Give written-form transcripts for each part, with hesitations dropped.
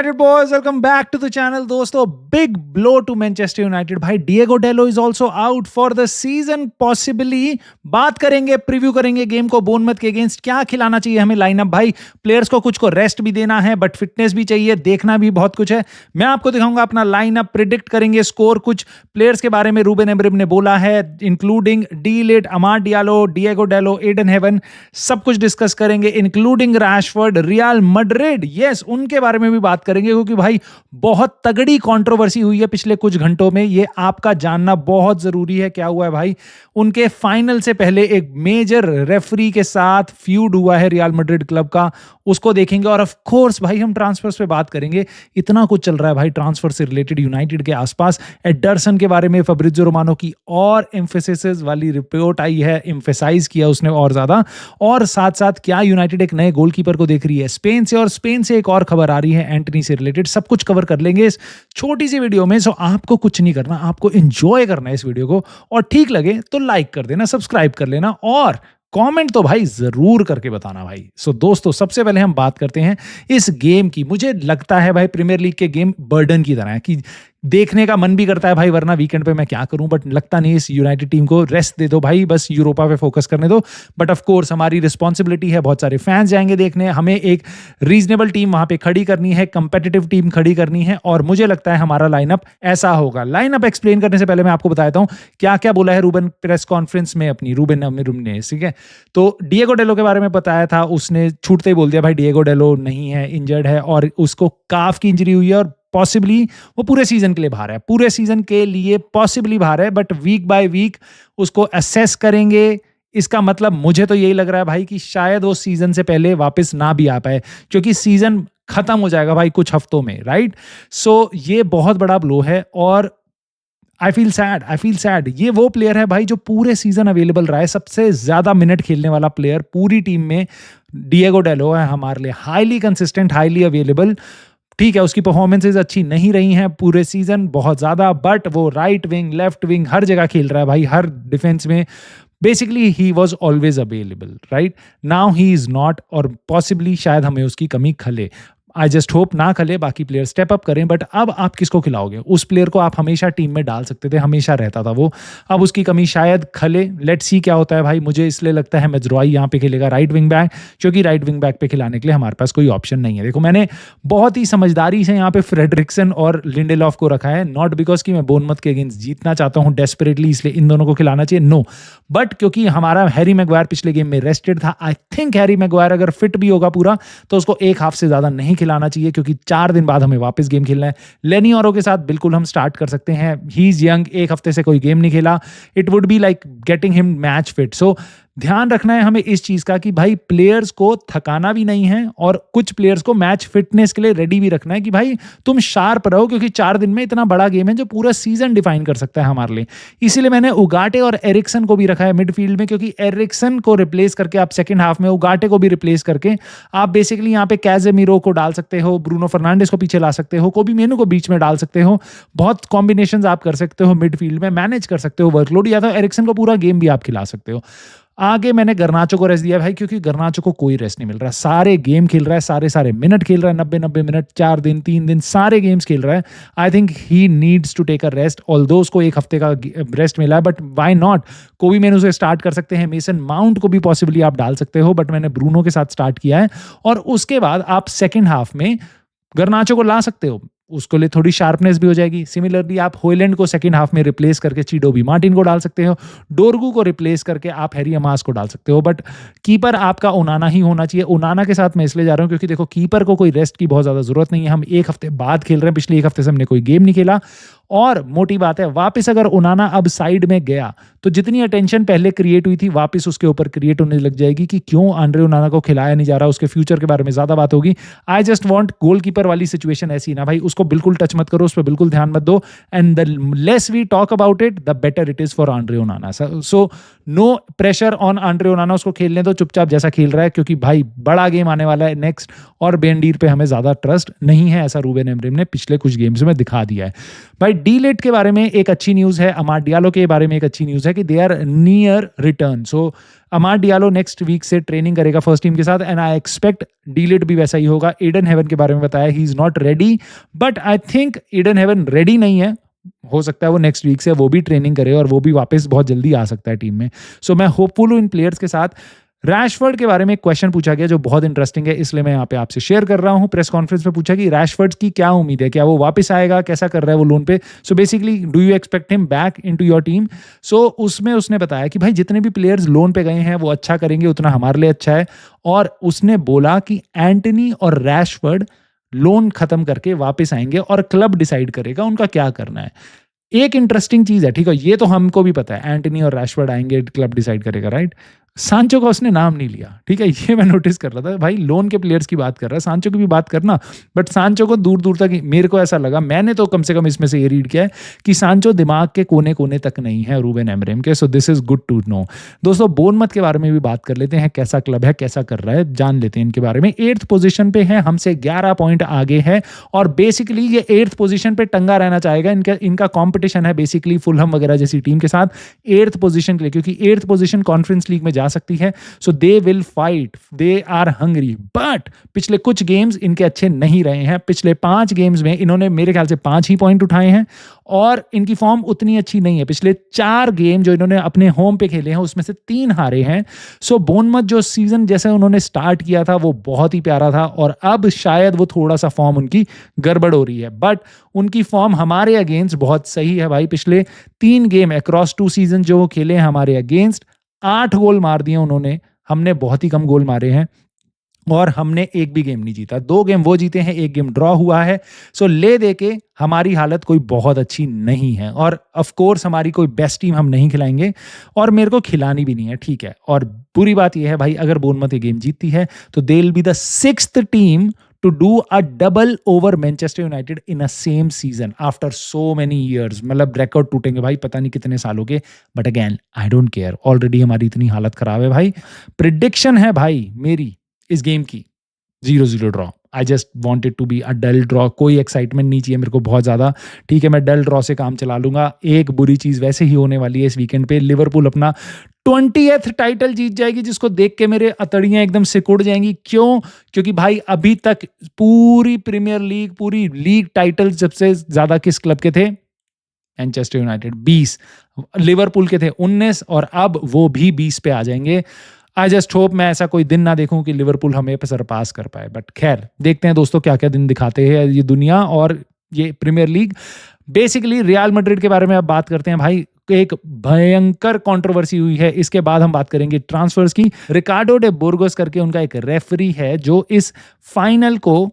United boys, welcome back to the channel. दोस्तों, big blow to Manchester United. भाई Diego Dallo is also out for the season possibly. बात करेंगे, preview करेंगे game को Bournemouth के against. क्या खिलाना चाहिए हमें लाइनअप. भाई प्लेयर्स को कुछ को रेस्ट भी देना है, बट फिटनेस भी चाहिए, देखना भी बहुत कुछ है. मैं आपको दिखाऊंगा अपना लाइनअप, प्रिडिक्ट करेंगे स्कोर, कुछ प्लेयर्स के बारे में रूबेन अमोरिम ने बोला है, including de Ligt, Amad Diallo, Diego Dalot, Ayden Heaven, सब कुछ डिस्कस करेंगे, including Rashford, Real Madrid. Yes, उनके बारे में भी बात करेंगे क्योंकि भाई बहुत तगड़ी कंट्रोवर्सी हुई है पिछले कुछ घंटों में. ये आपका जानना बहुत जरूरी है. क्या हुआ है भाई, उनके फाइनल से पहले एक मेजर रेफरी के साथ फ्यूड हुआ है रियल मैड्रिड क्लब का, उसको देखेंगे. और ऑफ कोर्स भाई हम ट्रांसफर्स पे बात करेंगे. इतना कुछ चल रहा है भाई ट्रांसफर से रिलेटेड यूनाइटेड के आसपास. एडरसन के बारे में फाब्रिज़ियो रोमानो की और एम्फेसिस वाली रिपोर्ट आई है, एम्फेसाइज किया उसने और ज्यादा. और साथ साथ क्या यूनाइटेड एक नए गोलकीपर को देख रही है स्पेन से, और स्पेन से एक और खबर आ रही है एंटनी से रिलेटेड. सब कुछ कवर कर लेंगे इस छोटी सी वीडियो में. सो आपको कुछ नहीं करना, आपको एंजॉय करना है इस वीडियो को, और ठीक लगे तो लाइक कर देना, सब्सक्राइब कर लेना, और कमेंट तो भाई जरूर करके बताना भाई. सो दोस्तों, सबसे पहले हम बात करते हैं इस गेम की. मुझे लगता है भाई प्रीमियर लीग के गेम बर्डन की तरह है कि देखने का मन भी करता है भाई, वरना वीकेंड पे मैं क्या करूं, बट लगता नहीं. इस यूनाइटेड टीम को रेस्ट दे दो भाई, बस यूरोपा पे फोकस करने दो. बट ऑफ कोर्स हमारी रिस्पॉन्सिबिलिटी है, बहुत सारे फैंस जाएंगे देखने, हमें एक रीजनेबल टीम वहां पे खड़ी करनी है, कंपेटिटिव टीम खड़ी करनी है. और मुझे लगता है हमारा लाइनअप ऐसा होगा. लाइनअप एक्सप्लेन करने से पहले मैं आपको बता देता हूं क्या क्या बोला है रूबेन प्रेस कॉन्फ्रेंस में अपनी, रूबेन अमोरिम ने. ठीक है, तो डिएगो डेलो के बारे में बताया था, उसने छूटते ही बोल दिया भाई डिएगो डेलो नहीं है, इंजर्ड है, और उसको काफ की इंजरी हुई है, और पॉसिबली वो पूरे सीजन के लिए बाहर है, पूरे सीजन के लिए पॉसिबली बाहर है. बट वीक बाय वीक उसको असेस करेंगे. इसका मतलब मुझे तो यही लग रहा है भाई कि शायद वो सीजन से पहले वापस ना भी आ पाए, क्योंकि सीजन खत्म हो जाएगा भाई कुछ हफ्तों में, राइट. सो ये बहुत बड़ा ब्लो है, और आई फील सैड. ये वो प्लेयर है भाई जो पूरे सीजन अवेलेबल रहा है, सबसे ज्यादा मिनट खेलने वाला प्लेयर पूरी टीम में डिएगो डेलो है हमारे लिए. Highly consistent, highly available. ठीक है, उसकी परफॉर्मेंसेज अच्छी नहीं रही हैं पूरे सीजन बहुत ज्यादा, बट वो राइट विंग, लेफ्ट विंग, हर जगह खेल रहा है भाई, हर डिफेंस में. Basically he was always available, right. Now he is not, और पॉसिबली शायद हमें उसकी कमी खले. आई जस्ट होप ना खले, बाकी प्लेयर स्टेप अप करें. बट अब आप किसको खिलाओगे? उस प्लेयर को आप हमेशा टीम में डाल सकते थे, हमेशा रहता था वो. अब उसकी कमी शायद खले. लेट्स सी क्या होता है भाई. मुझे इसलिए लगता है मेजरॉई यहाँ पे खेलेगा राइट विंग बैक, क्योंकि राइट विंग बैक पे खिलाने के लिए हमारे पास कोई ऑप्शन नहीं है. देखो, मैंने बहुत ही समझदारी से यहाँ पे फ्रेडरिक्सन और लिंडेलॉफ को रखा है, नॉट बिकॉज कि मैं बोर्नमथ के अगेंस्ट जीतना चाहता हूँ डेस्परेटली, इसलिए इन दोनों को खिलाना चाहिए, नो. बट क्योंकि हमारा हैरी मैगवायर पिछले गेम में रेस्टेड था, आई थिंक हैरी मैगवायर अगर फिट भी होगा पूरा, तो उसको एक हाफ से ज्यादा नहीं खिलाना चाहिए, क्योंकि 4 दिन बाद हमें वापस गेम खेलना है. लेनी औरो के साथ बिल्कुल हम स्टार्ट कर सकते हैं. ही इज यंग, एक हफ्ते से कोई गेम नहीं खेला. It would be like getting him match fit. So ध्यान रखना है हमें इस चीज का कि भाई प्लेयर्स को थकाना भी नहीं है, और कुछ प्लेयर्स को मैच फिटनेस के लिए रेडी भी रखना है कि भाई तुम शार्प रहो, क्योंकि 4 दिन में इतना बड़ा गेम है जो पूरा सीजन डिफाइन कर सकता है हमारे लिए. इसीलिए मैंने उगाटे और एरिक्सन को भी रखा है मिडफील्ड में, क्योंकि एरिक्सन को रिप्लेस करके आप सेकंड हाफ में उगाटे को भी रिप्लेस करके आप बेसिकली यहाँ पे कैजेमीरो को डाल सकते हो, ब्रूनो फर्नांडिस को पीछे ला सकते हो, कोबी मेनू को बीच में डाल सकते हो. बहुत कॉम्बिनेशंस आप कर सकते हो मिडफील्ड में, मैनेज कर सकते हो वर्कलोड, या तो एरिक्सन को पूरा गेम भी आप खिला सकते हो. आगे मैंने गर्नाचो को रेस्ट दिया भाई, क्योंकि गर्नाचो को कोई रेस्ट नहीं मिल रहा. सारे गेम खेल रहा है, सारे मिनट खेल रहा है, 90 मिनट, 4 दिन 3 दिन सारे गेम्स खेल रहा है. I think he needs to take a rest, although उसको एक हफ्ते का रेस्ट मिला है, बट व्हाई नॉट. कोबी मेनू से स्टार्ट कर सकते हैं, मेसन माउंट को भी पॉसिबली आप डाल सकते हो, बट मैंने ब्रूनो के साथ स्टार्ट किया है. और उसके बाद आप सेकेंड हाफ में गर्नाचो को ला सकते हो, उसको लिए थोड़ी शार्पनेस भी हो जाएगी. सिमिलरली आप होयलैंड को सेकंड हाफ में रिप्लेस करके चिडोबी मार्टिन को डाल सकते हो, डोरगू को रिप्लेस करके आप हैरी अमास को डाल सकते हो. बट कीपर आपका ओनाना ही होना चाहिए. ओनाना के साथ मैं इसलिए जा रहा हूं क्योंकि देखो कीपर को कोई रेस्ट की बहुत ज्यादा जरूरत नहीं है. हम एक हफ्ते बाद खेल रहे हैं, पिछले एक हफ्ते से हमने कोई गेम नहीं खेला. और मोटी बात है, वापस अगर ओनाना अब साइड में गया तो जितनी अटेंशन पहले क्रिएट हुई थी वापस उसके ऊपर क्रिएट होने लग जाएगी कि क्यों आंद्रे ओनाना को खिलाया नहीं जा रहा, उसके फ्यूचर के बारे में ज्यादा बात होगी. आई जस्ट वांट गोलकीपर वाली सिचुएशन ऐसी ना भाई, उसको बिल्कुल टच मत करो, उस पर बिल्कुल ध्यान मत दो. And the less we talk about it the better it is for Andre Onana. So no pressure on Andre Onana, उसको खेलने दो चुपचाप जैसा खेल रहा है, क्योंकि भाई बड़ा गेम आने वाला है नेक्स्ट, और बेनडीर पे हमें ज़्यादा ट्रस्ट नहीं है, ऐसा रूबेन अमोरिम ने पिछले कुछ गेम्स में दिखा दिया है। भाई डी-लिट के बारे में एक अच्छी न्यूज़ है, अमाड डियालो के बारे में एक अच्छी न्यूज़ है कि they are near return. So Amad Diallo next week से ट्रेनिंग करेगा फर्स्ट टीम के साथ, एंड आई एक्सपेक्ट डी-लिट भी वैसा ही होगा। ईडन हेवन के बारे में बताया he is not ready, but I think Eden haven ready नहीं है, हो सकता है वो नेक्स्ट वीक से वो भी ट्रेनिंग करे और वो भी वापस बहुत जल्दी आ सकता है टीम में। सो मैं होपफुल हूँ इन प्लेयर्स के साथ। रैशफोर्ड के बारे में एक क्वेश्चन पूछा गया जो बहुत इंटरेस्टिंग है, इसलिए मैं यहाँ पे आपसे शेयर कर रहा हूँ। प्रेस कॉन्फ्रेंस में पूछा कि रैशफोर्ड की क्या उम्मीद है, क्या वो वापस आएगा, कैसा कर रहा है वो लोन पे। So basically do you expect him back into your team. So उसमें उसने बताया कि भाई जितने भी प्लेयर्स लोन पे गए हैं वो अच्छा करेंगे, उतना हमारे लिए अच्छा है। और उसने बोला कि एंटनी और रैशफोर्ड लोन खत्म करके वापस आएंगे और क्लब डिसाइड करेगा उनका क्या करना है। एक इंटरेस्टिंग चीज है, ठीक है, ये तो हमको भी पता है, एंटनी और रैशफोर्ड आएंगे, क्लब डिसाइड करेगा, राइट। सांचो का उसने नाम नहीं लिया, ठीक है, ये मैं नोटिस कर रहा था। भाई लोन के प्लेयर्स की बात कर रहा है, सांचो की भी बात करना, बट सांचो को दूर दूर तक, मेरे को ऐसा लगा, मैंने तो कम से कम इसमें से ये रीड किया है कि सांचो दिमाग के कोने कोने तक नहीं है रूबेन अमोरिम के। So this is good to know. दोस्तों बोर्नमथ के बारे में भी बात कर लेते हैं, कैसा क्लब है, कैसा कर रहा है, जान लेते हैं इनके बारे में। 8th पोजीशन पे है, हमसे 11 पॉइंट आगे है, और बेसिकली ये 8th पोजीशन पे टंगा रहना चाहेगा। इनका कॉम्पिटिशन है बेसिकली फुलहम वगैरह जैसी टीम के साथ 8th पोजीशन के लिए, क्योंकि 8th पोजीशन कॉन्फ्रेंस लीग में जा सकती है। So they will fight, they are hungry, but पिछले कुछ गेम्स इनके अच्छे नहीं रहे हैं। पिछले 5 गेम्स में इन्होंने मेरे ख्याल से 5 ही पॉइंट उठाए हैं, और इनकी फॉर्म उतनी अच्छी नहीं है। पिछले 4 गेम जो इन्होंने अपने होम पे खेले हैं उसमें से 3 हारे हैं। सो बोर्नमथ जो सीजन जैसे उन्होंने स्टार्ट किया था वो बहुत ही प्यारा था, और अब शायद वो थोड़ा सा फॉर्म उनकी गड़बड़ हो रही है, बट उनकी फॉर्म हमारे अगेंस्ट बहुत सही है भाई। पिछले 3 गेम अक्रॉस 2 सीजन जो खेले हैं हमारे अगेंस्ट, 8 गोल मार दिए उन्होंने, हमने बहुत ही कम गोल मारे हैं, और हमने एक भी गेम नहीं जीता। 2 गेम वो जीते हैं, 1 गेम ड्रॉ हुआ है। सो ले दे के हमारी हालत कोई बहुत अच्छी नहीं है, और ऑफ कोर्स हमारी कोई बेस्ट टीम हम नहीं खिलाएंगे, और मेरे को खिलानी भी नहीं है, ठीक है। और बुरी बात यह है भाई, अगर बोर्नमथ ये गेम जीतती है तो they will be the 6th team to do a double over Manchester United in a same season after so many years। मतलब रिकॉर्ड टूटेंगे भाई, पता नहीं कितने सालों के, but again I don't care, already हमारी इतनी हालत खराब है भाई। प्रिडिक्शन है भाई मेरी इस गेम की 0-0 draw. I just wanted to be a dull draw, कोई एक्साइटमेंट नहीं चाहिए मेरे को बहुत ज़्यादा, ठीक है, मैं डल ड्रॉ से काम चला लूंगा। एक बुरी चीज़ वैसे ही होने वाली है इस वीकेंड पे, लिवरपूल अपना 20th टाइटल जीत जाएगी, जिसको देख के मेरे अतड़ियां एकदम सिकुड़ जाएंगी। क्यों? क्योंकि भाई अभी तक पूरी प्रीमियर लीग, पूरी लीग टाइटल सबसे ज़्यादा किस क्लब के थे? मैनचेस्टर यूनाइटेड 20, लिवरपूल के थे 19, और अब वो भी 20 पे आ जाएंगे। आई जस्ट होप मैं ऐसा कोई दिन ना देखूं कि लिवरपूल हमें पे सरपास कर पाए, बट खैर देखते हैं दोस्तों क्या क्या दिन दिखाते हैं ये दुनिया और ये Premier League. Basically Real Madrid के बारे में अब बात करते हैं भाई। एक भयंकर कंट्रोवर्सी हुई है, इसके बाद हम बात करेंगे ट्रांसफर्स की। रिकार्डो डे बुर्गोस करके उनका एक रेफरी है जो इस फाइनल को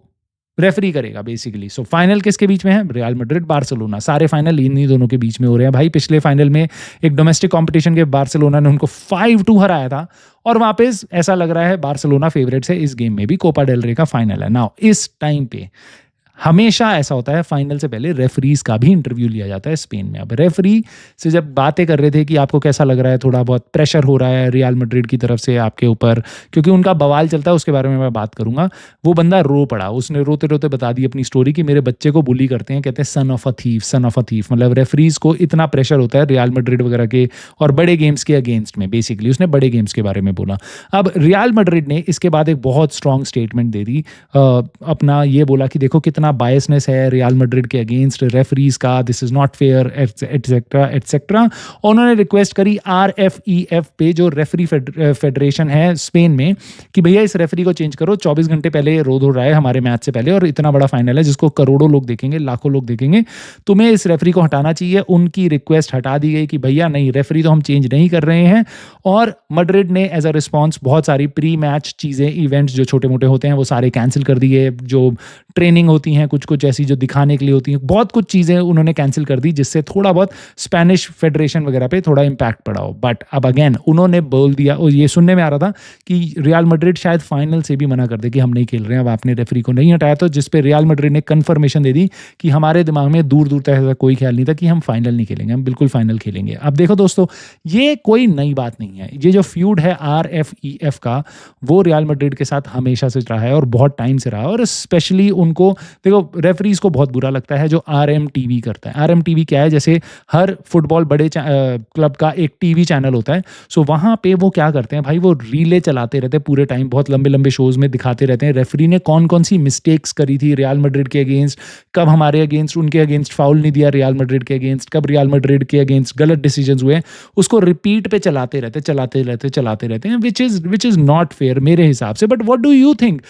रेफरी करेगा बेसिकली। सो फाइनल किसके बीच में है? Real Madrid Barcelona. सारे फाइनल इन्हीं दोनों के बीच में हो रहे हैं भाई। पिछले फाइनल में एक डोमेस्टिक कंपटीशन के बार्सिलोना ने उनको 5-2 हराया था, और वापस ऐसा लग रहा है बार्सिलोना फेवरेट्स है इस गेम में भी। कोपा डेल रे का फाइनल है। नाउ इस टाइम पे हमेशा ऐसा होता है, फाइनल से पहले रेफरीज का भी इंटरव्यू लिया जाता है स्पेन में। अब रेफरी से जब बातें कर रहे थे कि आपको कैसा लग रहा है, थोड़ा बहुत प्रेशर हो रहा है रियल मैड्रिड की तरफ से आपके ऊपर, क्योंकि उनका बवाल चलता है, उसके बारे में मैं बात करूंगा। वो बंदा रो पड़ा, उसने रोते रोते बता दी अपनी स्टोरी कि मेरे बच्चे को बुली करते हैं, कहते हैं son of a thief, son of a thief. मतलब रेफरीज को इतना प्रेशर होता है रियल मैड्रिड वगैरह के और बड़े गेम्स के अगेंस्ट में। बेसिकली उसने बड़े गेम्स के बारे में बोला। अब रियल मैड्रिड ने इसके बाद एक बहुत स्ट्रॉन्ग स्टेटमेंट दे दी, अपना ये बोला कि देखो कितना बायसनेस है रियल मैड्रिड के अगेंस्ट रेफरीज का, this is not fair etcetera etcetera. उन्होंने रिक्वेस्ट करी RFEF पे, जो रेफरी फेडरेशन है स्पेन में, कि भैया इस रेफरी को चेंज करो। 24 घंटे पहले ये रोड हो रहा है हमारे मैच से पहले, और इतना बड़ा फाइनल है जिसको करोड़ों लोग देखेंगे, लाखों लोग देखेंगे, तुम्हें इस रेफरी को हटाना चाहिए। उनकी रिक्वेस्ट हटा दी गई कि भैया नहीं, रेफरी तो हम चेंज नहीं कर रहे हैं। और मैड्रिड ने एज अ रिस्पॉन्स बहुत सारी प्री मैच चीज़ें, इवेंट्स जो छोटे मोटे होते हैं वो सारे कैंसिल कर दिए। जो ट्रेनिंग होती हैं, कुछ कुछ ऐसी जो दिखाने के लिए होती हैं, बहुत कुछ चीज़ें उन्होंने कैंसिल कर दी, जिससे थोड़ा बहुत स्पेनिश फेडरेशन वगैरह पे थोड़ा इम्पैक्ट पड़ा हो। बट अब अगेन उन्होंने बोल दिया, और ये सुनने में आ रहा था कि रियल मैड्रिड शायद फाइनल से भी मना कर दे कि हम नहीं खेल रहे हैं, अब आपने रेफरी को नहीं हटाया, तो जिस पे रियल मैड्रिड ने कंफर्मेशन दे दी कि हमारे दिमाग में दूर दूर तक ऐसा कोई ख्याल नहीं था कि हम फाइनल नहीं खेलेंगे, हम बिल्कुल फाइनल खेलेंगे। अब देखो दोस्तों, ये कोई नई बात नहीं है, ये जो फ्यूड है RFEF का, वो रियल मैड्रिड के साथ हमेशा से रहा है और बहुत टाइम से रहा है। और स्पेशली उनको देखो, रेफरीज को बहुत बुरा लगता है जो RMTV करता है। RMTV क्या है, जैसे हर फुटबॉल बड़े क्लब का एक टीवी चैनल होता है, सो वहाँ पे वो क्या करते हैं भाई, वो रीले चलाते रहते हैं पूरे टाइम, बहुत लंबे लंबे शोज में दिखाते रहते हैं रेफरी ने कौन कौन सी मिस्टेक्स करी थी रियल मैड्रिड के अगेंस्ट, कब हमारे अगेंस्ट उनके अगेंस्ट फाउल नहीं दिया रियल मैड्रिड के अगेंस्ट, कब रियल मैड्रिड के अगेंस्ट गलत डिसीजंस हुए, उसको रिपीट पे चलाते रहते हैं, विच इज नॉट फेयर मेरे हिसाब से। But what do you think?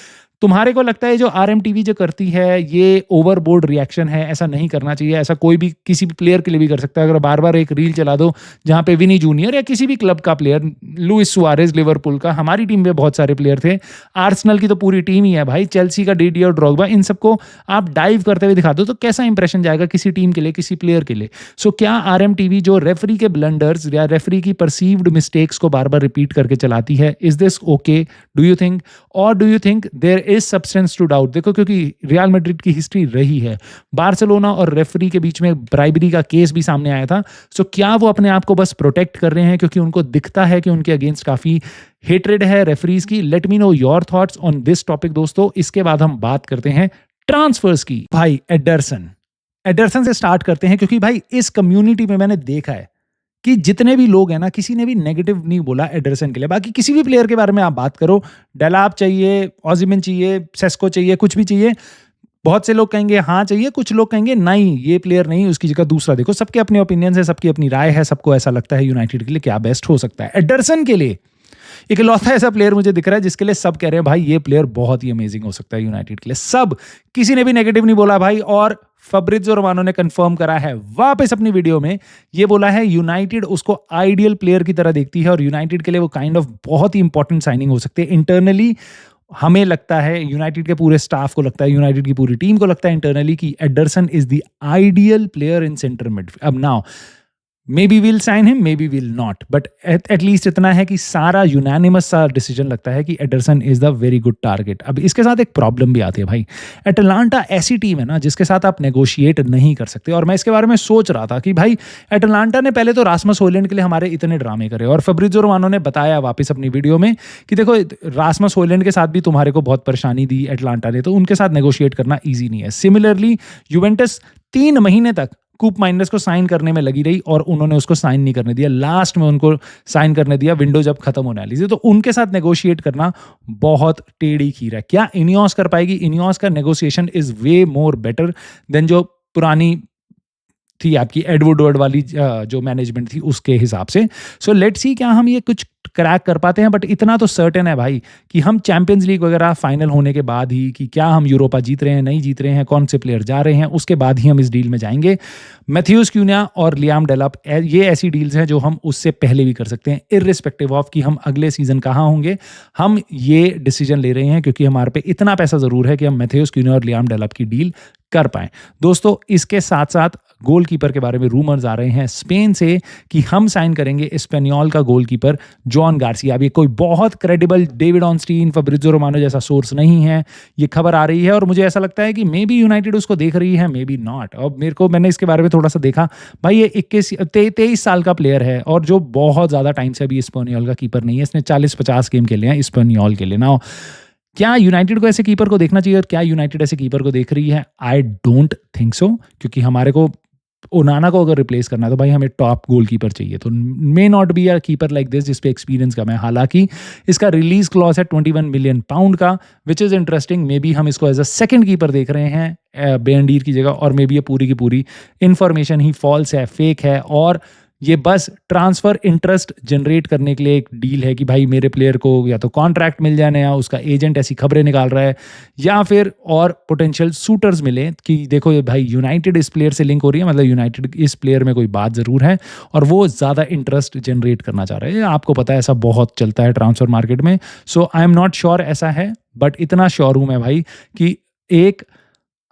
तुम्हारे को लगता है जो RMTV जो करती है ये ओवरबोर्ड रिएक्शन है, ऐसा नहीं करना चाहिए? ऐसा कोई भी किसी भी प्लेयर के लिए भी कर सकता है। अगर बार बार एक रील चला दो जहाँ पे विनी जूनियर या किसी भी क्लब का प्लेयर, लुइस सुआरेज लिवरपूल का, हमारी टीम में बहुत सारे प्लेयर थे, आर्सेनल की तो पूरी टीम ही है भाई, चेल्सी का डिडियर ड्रॉगबा, इन सबको आप डाइव करते हुए दिखा दो तो कैसा इंप्रेशन जाएगा किसी टीम के लिए, किसी प्लेयर के लिए? सो क्या RMTV जो रेफरी के ब्लंडर्स या रेफरी की परसीव्ड मिस्टेक्स को बार बार रिपीट करके चलाती है, is this okay, do you think? और do you think there is substance to doubt? देखो, क्योंकि रियल मैड्रिड की हिस्ट्री रही है, बार्सिलोना और रेफरी के बीच में ब्राइबरी का केस भी सामने आया था। सो क्या वो अपने आप को बस प्रोटेक्ट कर रहे हैं क्योंकि उनको दिखता है कि उनके अगेंस्ट काफी हेट्रेड है रेफरीज की? Let me know your thoughts on this topic दोस्तों। इसके बाद हम बात करते हैं ट्रांसफर्स की। भाई एडरसन से स्टार्ट करते हैं, क्योंकि भाई इस कम्युनिटी में मैंने देखा है कि जितने भी लोग हैं ना, किसी ने भी नेगेटिव नहीं बोला एडरसन के लिए। बाकी किसी भी प्लेयर के बारे में आप बात करो, डेलाप चाहिए, ऑजिमिन चाहिए, सेस्को चाहिए, कुछ भी चाहिए, बहुत से लोग कहेंगे हाँ चाहिए, कुछ लोग कहेंगे नहीं ये प्लेयर नहीं, उसकी जगह दूसरा देखो। सबके अपने ओपिनियन है, सबकी अपनी राय है, सबको ऐसा लगता है यूनाइटेड के लिए क्या बेस्ट हो सकता है। एडरसन के लिए इकलौता ऐसा प्लेयर मुझे दिख रहा है जिसके लिए सब कह रहे हैं भाई ये प्लेयर बहुत ही अमेजिंग हो सकता है यूनाइटेड के लिए। सब, किसी ने भी नेगेटिव नहीं बोला भाई। और फैब्रिज़ियो रोमानो ने कंफर्म करा है वापस अपनी वीडियो में, ये बोला है यूनाइटेड उसको आइडियल प्लेयर की तरह देखती है और यूनाइटेड के लिए वो काइंड ऑफ बहुत ही इंपॉर्टेंट साइनिंग हो सकती है। इंटरनली हमें लगता है, यूनाइटेड के पूरे स्टाफ को लगता है, यूनाइटेड की पूरी टीम को लगता है इंटरनली कि Anderson is the ideal player in centre mid. अब now Maybe we'll sign him, maybe we'll not. But at least इतना है कि सारा यूनानिमस सा डिसीजन लगता है कि Anderson is the very good target. अब इसके साथ एक प्रॉब्लम भी आती है भाई, एटलांटा ऐसी टीम है ना जिसके साथ आप नेगोशिएट नहीं कर सकते। और मैं इसके बारे में सोच रहा था कि भाई एटलांटा ने पहले तो रासमस होयलैंड के लिए हमारे इतने ड्रामे करे, और फैब्रिज़ियो रोमानो ने बताया वापस अपनी वीडियो में कि देखो रासमस होयलैंड के साथ भी तुम्हारे को बहुत परेशानी दी एटलांटा ने, तो उनके साथ नेगोशिएट करना ईजी नहीं है। सिमिलरली यूवेंटस 3 महीने तक कूप माइनर्स को साइन करने में लगी रही और उन्होंने उसको साइन नहीं करने दिया। लास्ट में उनको साइन करने दिया विंडो जब खत्म होने वाली थी, तो उनके साथ नेगोशिएट करना बहुत टेढ़ी खीर है। क्या इनियोस कर पाएगी? इनियोस का negotiation is way more better than जो पुरानी थी आपकी एडवर्ड वाली जो मैनेजमेंट थी उसके हिसाब से। सो लेट्स सी क्या हम ये कुछ क्रैक कर पाते हैं। बट इतना तो सर्टेन है भाई कि हम चैंपियंस लीग वगैरह फाइनल होने के बाद ही, कि क्या हम यूरोपा जीत रहे हैं नहीं जीत रहे हैं, कौन से प्लेयर जा रहे हैं, उसके बाद ही हम इस डील में जाएंगे। मैथ्यूज क्यून्या और लियाम डेलाप, ये ऐसी डील्स हैं जो हम उससे पहले भी कर सकते हैं, इर्रिस्पेक्टिव ऑफ कि हम अगले सीजन कहाँ होंगे। हम ये डिसीजन ले रहे हैं क्योंकि हमारे पे इतना पैसा जरूर है कि हम मैथ्यूज क्यून्या और लियाम डेलाप की डील कर पाएं। दोस्तों इसके साथ साथ गोलकीपर के बारे में रूमर्स आ रहे हैं स्पेन से कि हम साइन करेंगे स्पेनियोल का गोलकीपर जॉन गार्सिया। अब ये कोई बहुत क्रेडिबल डेविड ऑनस्टीन, फैब्रिज़ियो रोमानो जैसा सोर्स नहीं है, ये खबर आ रही है और मुझे ऐसा लगता है कि मे बी यूनाइटेड उसको देख रही है, मे बी नॉट। और मैंने इसके बारे में थोड़ा सा देखा भाई, ये 23 साल का प्लेयर है और जो बहुत ज़्यादा टाइम से अभी स्पेनियोल का कीपर नहीं है। इसने 40-50 गेम खेले हैं स्पेनियोल के लिए। ना क्या यूनाइटेड को ऐसे कीपर को देखना चाहिए और क्या यूनाइटेड ऐसे कीपर को देख रही है? आई डोंट थिंक सो, क्योंकि हमारे को ओनाना को अगर रिप्लेस करना है तो भाई हमें टॉप गोलकीपर चाहिए। तो may not be a keeper like this जिस पे एक्सपीरियंस कम है। हालांकि इसका रिलीज क्लॉज है 21 मिलियन पाउंड का, which is interesting. May be हम इसको एज अ सेकंड कीपर देख रहे हैं बेंडीर की जगह, और मे बी ये पूरी की पूरी इंफॉर्मेशन ही फॉल्स है, फेक है, और ये बस ट्रांसफर इंटरेस्ट जनरेट करने के लिए एक डील है कि भाई मेरे प्लेयर को या तो कॉन्ट्रैक्ट मिल जाए नया, उसका एजेंट ऐसी खबरें निकाल रहा है, या फिर और पोटेंशियल सूटर्स मिले कि देखो ये भाई यूनाइटेड इस प्लेयर से लिंक हो रही है, मतलब यूनाइटेड इस प्लेयर में कोई बात ज़रूर है और वो ज़्यादा इंटरेस्ट जनरेट करना चाह रहे हैं। आपको पता है ऐसा बहुत चलता है ट्रांसफर मार्केट में। सो आई एम नॉट श्योर ऐसा है, बट इतना श्योर हूँ मैं भाई कि एक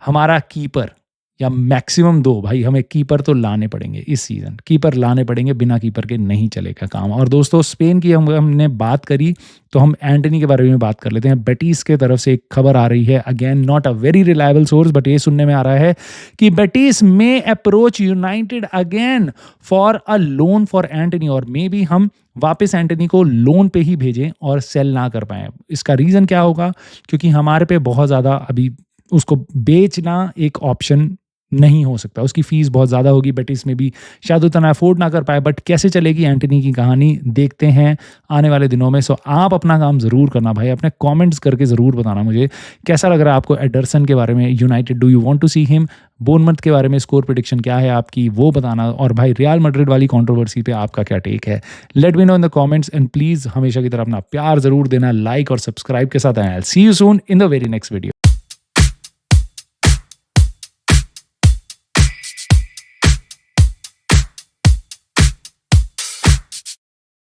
हमारा कीपर या मैक्सिमम 2 भाई हमें कीपर तो लाने पड़ेंगे इस सीज़न। कीपर लाने पड़ेंगे, बिना कीपर के नहीं चलेगा काम। और दोस्तों स्पेन की हमने बात करी तो हम एंटनी के बारे में बात कर लेते हैं। बेटिस के तरफ से एक खबर आ रही है, again not a very reliable source but ये सुनने में आ रहा है कि Betis may approach United again for a loan for Antony, और मे बी हम वापस एंटनी को लोन पे ही भेजें और सेल ना कर पाएँ। इसका रीज़न क्या होगा? क्योंकि हमारे पे बहुत ज़्यादा अभी उसको बेचना एक ऑप्शन नहीं हो सकता, उसकी फीस बहुत ज़्यादा होगी, बेटिस में भी शायद उतना अफोर्ड ना कर पाए। बट कैसे चलेगी एंटनी की कहानी देखते हैं आने वाले दिनों में। सो आप अपना काम ज़रूर करना भाई, अपने कमेंट्स करके ज़रूर बताना मुझे कैसा लग रहा है आपको एडरसन के बारे में। United, do you want to see him? Bournemouth के बारे में स्कोर प्रेडिक्शन क्या है आपकी, वो बताना। और भाई रियल मैड्रिड वाली कंट्रोवर्सी पे आपका क्या टेक है, let me know in the comments. And please हमेशा की तरह अपना प्यार ज़रूर देना, लाइक और सब्सक्राइब के साथ। I will see you soon in the very next video.